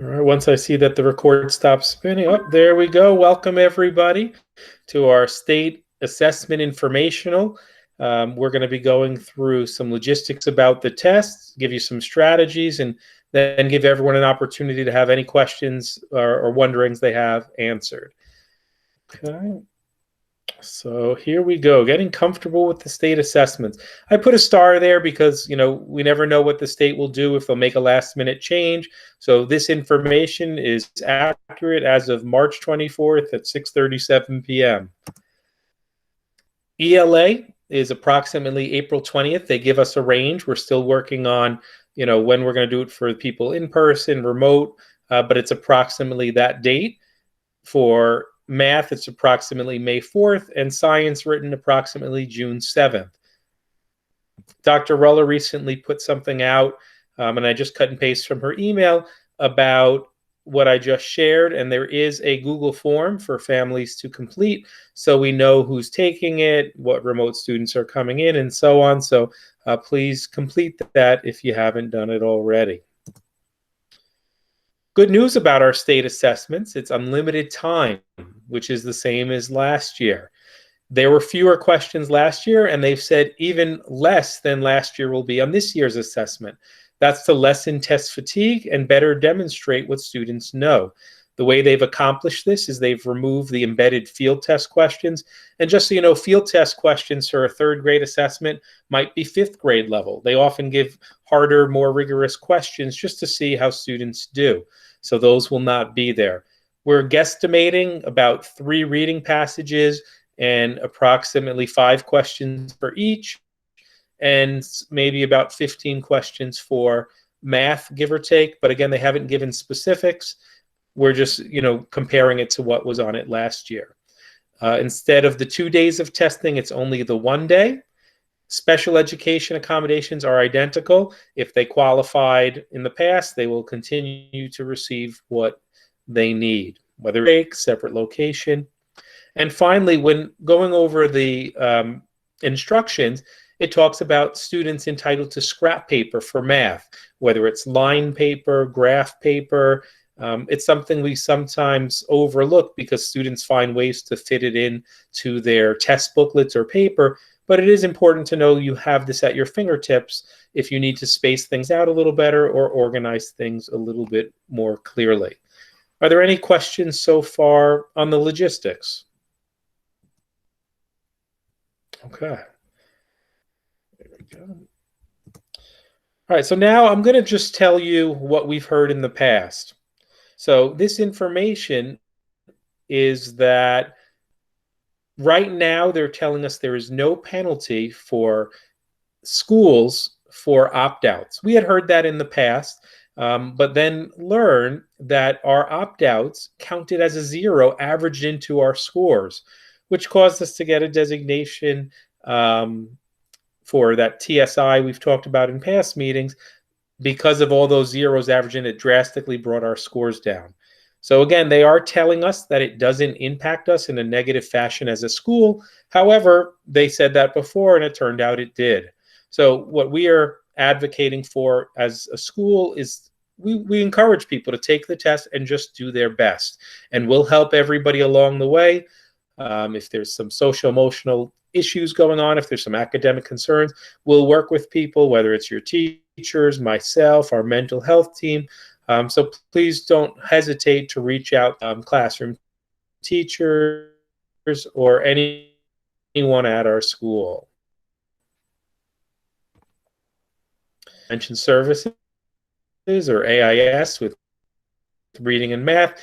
All right, once I see that the record stops spinning, oh, there we go. Welcome everybody to our state assessment informational. We're going to be going through some logistics about the tests, give you some strategies, and then give everyone an opportunity to have any questions or wonderings they have answered. Okay. So here we go, getting comfortable with the state assessments. I put a star there because, we never know what the state will do, if they'll make a last minute change. So this information is accurate as of March 24th at 6:37 p.m. ELA is approximately April 20th. They give us a range. We're still working on, when we're going to do it for people in person, remote, but it's approximately that date. For math, it's approximately May 4th, and science written approximately June 7th. Dr. Ruller recently put something out, and I just cut and paste from her email about what I just shared, and there is a Google form for families to complete so we know who's taking it, what remote students are coming in, and so on. So please complete that if you haven't done it already. Good news about our state assessments, it's unlimited time, which is the same as last year. There were fewer questions last year, and they've said even less than last year will be on this year's assessment. That's to lessen test fatigue and better demonstrate what students know. The way they've accomplished this is they've removed the embedded field test questions. And just so you know, field test questions for a third grade assessment might be fifth grade level. They often give harder, more rigorous questions just to see how students do. So those will not be there. We're guesstimating about 3 reading passages and approximately 5 questions for each, and maybe about 15 questions for math, give or take. But again, they haven't given specifics. We're just, comparing it to what was on it last year. Instead of the 2 days of testing, it's only the 1 day. Special education accommodations are identical. If they qualified in the past, they will continue to receive what they need, whether it's separate location. And finally, when going over the instructions, it talks about students entitled to scrap paper for math, whether it's line paper, graph paper. It's something we sometimes overlook because students find ways to fit it in to their test booklets or paper. But it is important to know you have this at your fingertips if you need to space things out a little better or organize things a little bit more clearly. Are there any questions so far on the logistics? Okay. There we go. All right, so now I'm going to just tell you what we've heard in the past. So this information is that right now they're telling us there is no penalty for schools for opt-outs. We had heard that in the past, but then learned that our opt-outs counted as a 0 averaged into our scores, which caused us to get a designation for that TSI we've talked about in past meetings. Because of all those zeros averaging, it drastically brought our scores down. So again, they are telling us that it doesn't impact us in a negative fashion as a school. However, they said that before, and it turned out it did. So what we are advocating for as a school is we encourage people to take the test and just do their best. And we'll help everybody along the way. If there's some social emotional issues going on, if there's some academic concerns, we'll work with people, whether it's your teachers, myself, our mental health team. So please don't hesitate to reach out, classroom teachers or anyone at our school. Mention services or AIS with reading and math.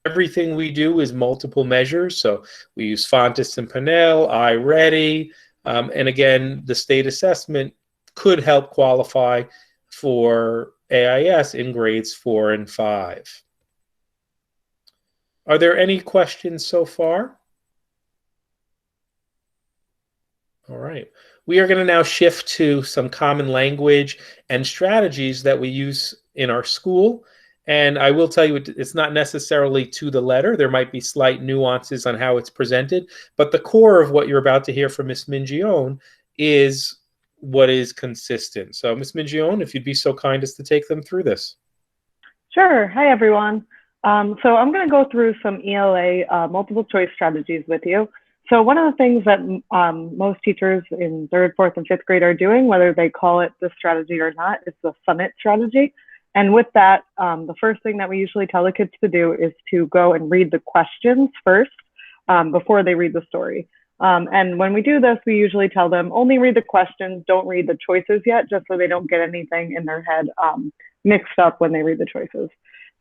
Everything we do is multiple measures. So we use Fontes and Pinnell, iReady, and again, the state assessment could help qualify for AIS in grades 4 and 5. Are there any questions so far? All right. We are going to now shift to some common language and strategies that we use in our school. And I will tell you, it's not necessarily to the letter. There might be slight nuances on how it's presented, but the core of what you're about to hear from Ms. Mingione is what is consistent. So Ms. Mingione, if you'd be so kind as to take them through this. Sure. Hi, everyone. So I'm going to go through some ELA multiple choice strategies with you. So one of the things that most teachers in third, fourth, and fifth grade are doing, whether they call it the strategy or not, is the summit strategy. And with that, the first thing that we usually tell the kids to do is to go and read the questions first before they read the story. And when we do this, we usually tell them only read the questions, don't read the choices yet, just so they don't get anything in their head mixed up when they read the choices.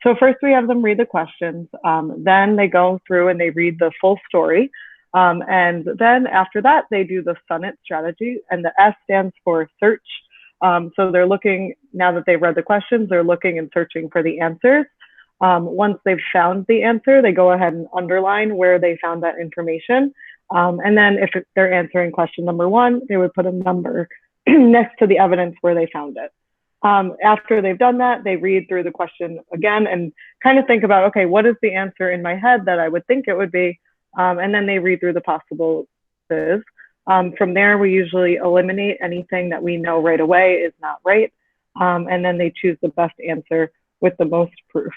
So first we have them read the questions, then they go through and they read the full story. And then after that, they do the SUNIT strategy, and the S stands for search. So they're looking, now that they've read the questions, they're looking and searching for the answers. Once they've found the answer, they go ahead and underline where they found that information. And then if they're answering question number 1, they would put a number next to the evidence where they found it. After they've done that, they read through the question again and kind of think about, okay, what is the answer in my head that I would think it would be? And then they read through the possibilities. From there, we usually eliminate anything that we know right away is not right. And then they choose the best answer with the most proof.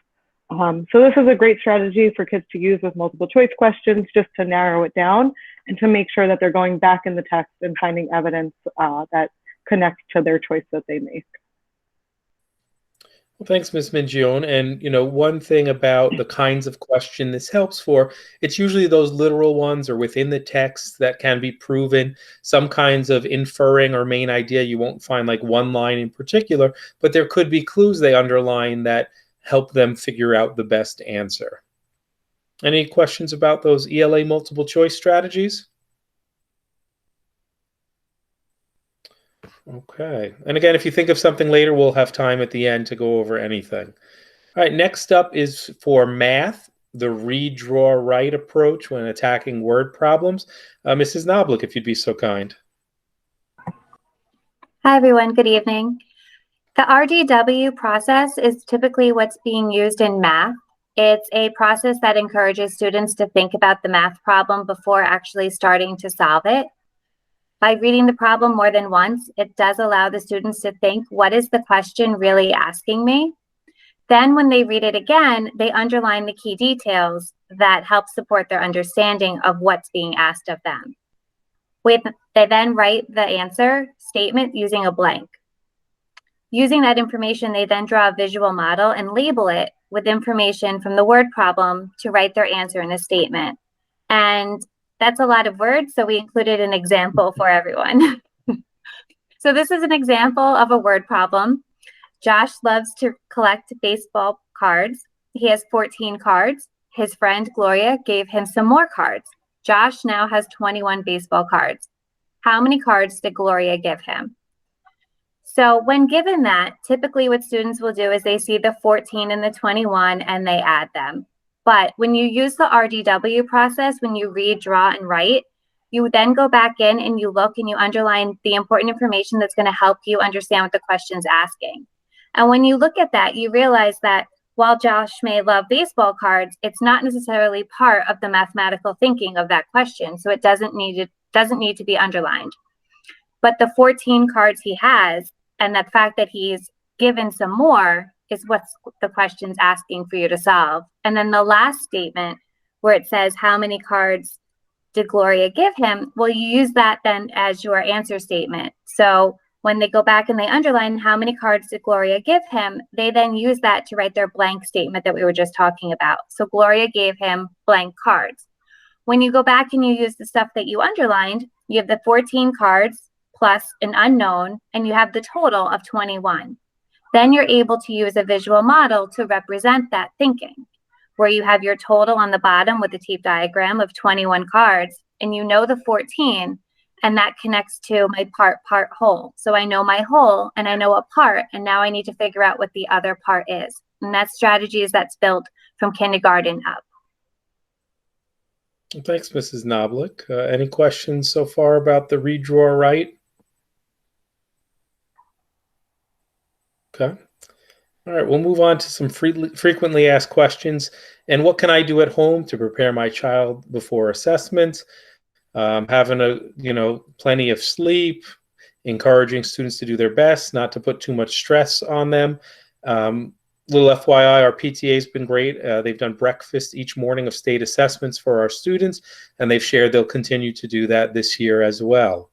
So this is a great strategy for kids to use with multiple choice questions, just to narrow it down and to make sure that they're going back in the text and finding evidence that connects to their choice that they make. Well, thanks, Ms. Mingione. And, one thing about the kinds of question this helps for, it's usually those literal ones or within the text that can be proven. Some kinds of inferring or main idea, you won't find like one line in particular, but there could be clues they underline that help them figure out the best answer. Any questions about those ELA multiple choice strategies? Okay. And again, if you think of something later, we'll have time at the end to go over anything. All right, next up is for math, the read, draw, write approach when attacking word problems. Mrs. Knoblich, if you'd be so kind. Hi, everyone. Good evening. The RDW process is typically what's being used in math. It's a process that encourages students to think about the math problem before actually starting to solve it. By reading the problem more than once, it does allow the students to think, what is the question really asking me? Then when they read it again, they underline the key details that help support their understanding of what's being asked of them. They then write the answer statement using a blank. Using that information, they then draw a visual model and label it with information from the word problem to write their answer in a statement. And that's a lot of words, so we included an example for everyone. So this is an example of a word problem. Josh loves to collect baseball cards. He has 14 cards. His friend Gloria gave him some more cards. Josh now has 21 baseball cards. How many cards did Gloria give him? So when given that, typically what students will do is they see the 14 and the 21 and they add them. But when you use the RDW process, when you read, draw, and write, you then go back in and you look and you underline the important information that's going to help you understand what the question's asking. And when you look at that, you realize that while Josh may love baseball cards, it's not necessarily part of the mathematical thinking of that question. So it doesn't need to be underlined. But the 14 cards he has and the fact that he's given some more is what the question's asking for you to solve. And then the last statement where it says, how many cards did Gloria give him? Well, you use that then as your answer statement. So when they go back and they underline how many cards did Gloria give him, they then use that to write their blank statement that we were just talking about. So Gloria gave him blank cards. When you go back and you use the stuff that you underlined, you have the 14 cards plus an unknown, and you have the total of 21. Then you're able to use a visual model to represent that thinking, where you have your total on the bottom with the tape diagram of 21 cards, and you know the 14, and that connects to my part, whole. So I know my whole, and I know a part, and now I need to figure out what the other part is. And that strategy is that's built from kindergarten up. Thanks, Mrs. Knoblich. Any questions so far about the read, draw, write? Okay. All right, we'll move on to some frequently asked questions. And what can I do at home to prepare my child before assessment? Having plenty of sleep, encouraging students to do their best, not to put too much stress on them. Little FYI, our PTA has been great. They've done breakfast each morning of state assessments for our students, and they've shared they'll continue to do that this year as well.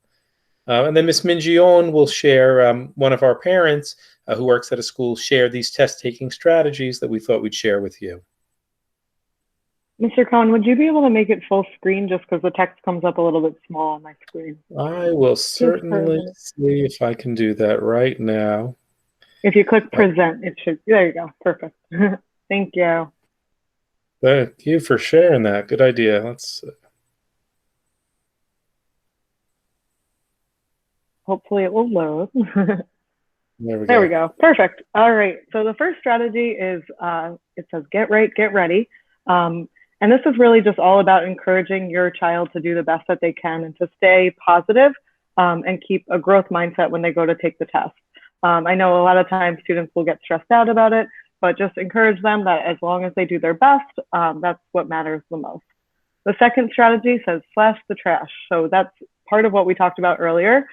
And then Ms. Mingione will share, one of our parents who works at a school, share these test-taking strategies that we thought we'd share with you. Mr. Cohen, would you be able to make it full screen just because the text comes up a little bit small on my screen? I will certainly see if I can do that right now. If you click present, it should, there you go, perfect. Thank you. Thank you for sharing that. Good idea. Let's. Hopefully it will load. There we go. Perfect. All right. So the first strategy is, it says get right, get ready. And this is really just all about encouraging your child to do the best that they can and to stay positive, and keep a growth mindset when they go to take the test. I know a lot of times students will get stressed out about it, but just encourage them that as long as they do their best, that's what matters the most. The second strategy says slash the trash. So that's part of what we talked about earlier,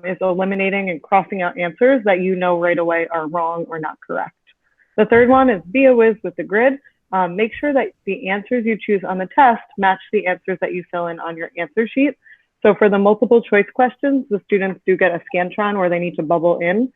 is eliminating and crossing out answers that you know right away are wrong or not correct. The third one is be a whiz with the grid. Make sure that the answers you choose on the test match the answers that you fill in on your answer sheet. So for the multiple choice questions, the students do get a Scantron where they need to bubble in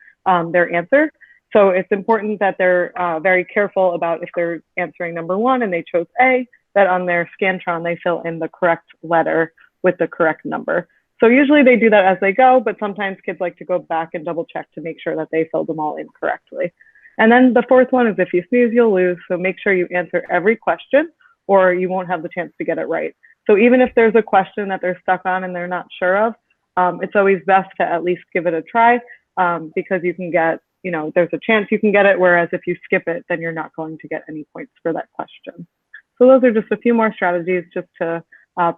their answer. So it's important that they're very careful about if they're answering number one and they chose A, that on their Scantron they fill in the correct letter with the correct number. So usually they do that as they go, but sometimes kids like to go back and double check to make sure that they filled them all in correctly. And then the fourth one is if you snooze, you'll lose. So make sure you answer every question or you won't have the chance to get it right. So even if there's a question that they're stuck on and they're not sure of, it's always best to at least give it a try, because you can get, there's a chance you can get it. Whereas if you skip it, then you're not going to get any points for that question. So those are just a few more strategies just to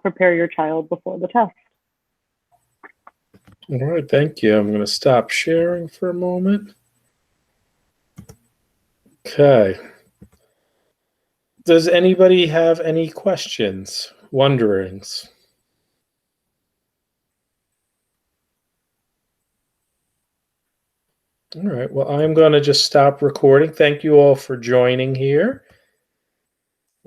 prepare your child before the test. All right, thank you. I'm going to stop sharing for a moment. Okay. Does anybody have any questions, wonderings? All right, well, I'm going to just stop recording. Thank you all for joining here.